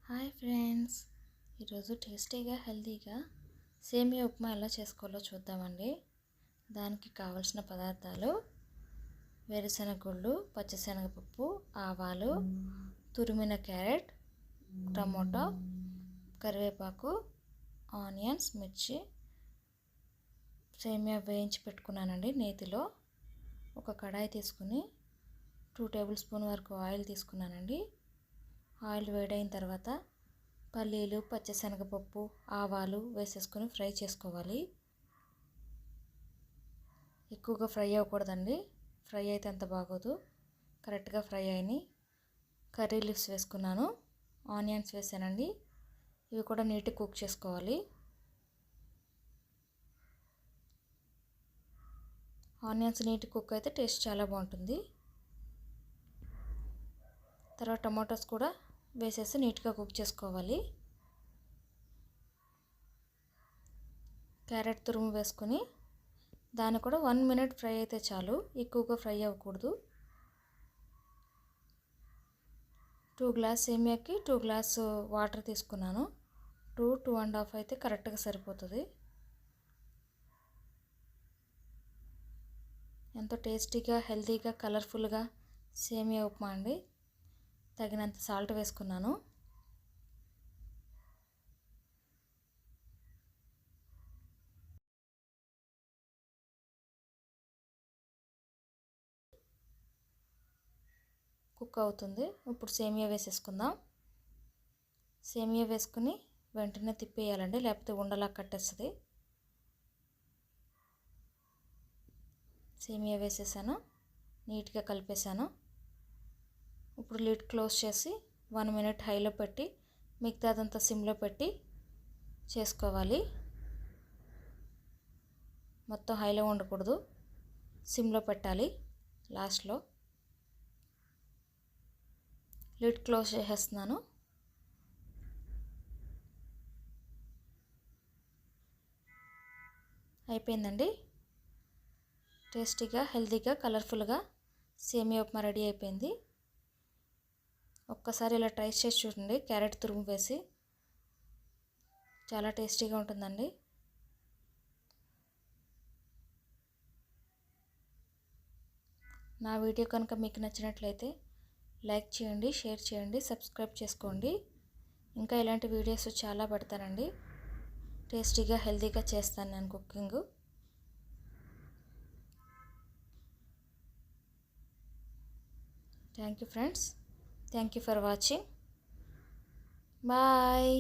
Hi friends, ఈరోజు టేస్టీగా హెల్తీగా సేమియా ఉప్మా ఎలా చేసుకోవాలో చూద్దామండి. దానికి కావలసిన పదార్థాలు: వేరుశనగ గుళ్ళు, పచ్చిశనగపప్పు, ఆవాలు, తురిమిన క్యారెట్, టమోటా, కరివేపాకు, ఆనియన్స్, మిర్చి. సేమియా వేయించి పెట్టుకున్నానండి నేతిలో. ఒక కడాయి తీసుకుని 2 టేబుల్ స్పూన్ వరకు ఆయిల్ తీసుకున్నానండి. ఆయిల్ వేడైన తర్వాత పల్లీలు, పచ్చిశనగపప్పు, ఆవాలు వేసేసుకొని ఫ్రై చేసుకోవాలి. ఎక్కువగా ఫ్రై అవ్వకూడదండి, ఫ్రై అయితే అంత బాగోదు. కరెక్ట్గా ఫ్రై అయినాయి. కర్రీ లీవ్స్ వేసుకున్నాను, ఆనియన్స్ వేసానండి. ఇవి కూడా నీట్గా కుక్ చేసుకోవాలి. ఆనియన్స్ నీట్గా కుక్ అయితే టేస్ట్ చాలా బాగుంటుంది. తర్వాత టమాటోస్ కూడా వేసేసి నీట్గా కుక్ చేసుకోవాలి. క్యారెట్ తురుము వేసుకొని దాన్ని కూడా 1 మినిట్ ఫ్రై అయితే చాలు, ఎక్కువగా ఫ్రై అవ్వకూడదు. 2 గ్లాస్ సేమియాకి 2 గ్లాస్ వాటర్ తీసుకున్నాను. 2-2.5 అయితే కరెక్ట్గా సరిపోతుంది. ఎంతో టేస్టీగా, హెల్తీగా, కలర్ఫుల్గా సేమియా ఉప్మా అండి. తగినంత సాల్ట్ వేసుకున్నాను. కుక్ అవుతుంది. ఇప్పుడు సేమియా వేసేసుకుందాం. సేమియా వేసుకుని వెంటనే తిప్పేయాలండి, లేకపోతే ఉండలా కట్టేస్తుంది. సేమియా వేసేసాను, నీట్గా కలిపేసాను. ఇప్పుడు లిడ్ క్లోజ్ చేసి 1 మినిట్ హైలో పెట్టి మిగతాదంతా సిమ్లో పెట్టి చేసుకోవాలి. మొత్తం హైలో ఉండకూడదు, సిమ్లో పెట్టాలి. లాస్ట్లో లిడ్ క్లోజ్ చేసేస్తున్నాను. అయిపోయిందండి. టేస్టీగా, హెల్తీగా, కలర్ఫుల్గా సేమియా ఉప్మా రెడీ అయిపోయింది. ఒక్కసారి ఇలా ట్రై చేసి చూడండి. క్యారెట్ తురుము వేసి చాలా టేస్టీగా ఉంటుందండి. నా వీడియో కనుక మీకు నచ్చినట్లయితే లైక్ చేయండి, షేర్ చేయండి, సబ్స్క్రైబ్ చేసుకోండి. ఇంకా ఇలాంటి వీడియోస్ చాలా పెడతానండి. టేస్టీగా, హెల్తీగా చేస్తాను నేను cooking. Thank you friends. Thank you for watching. Bye.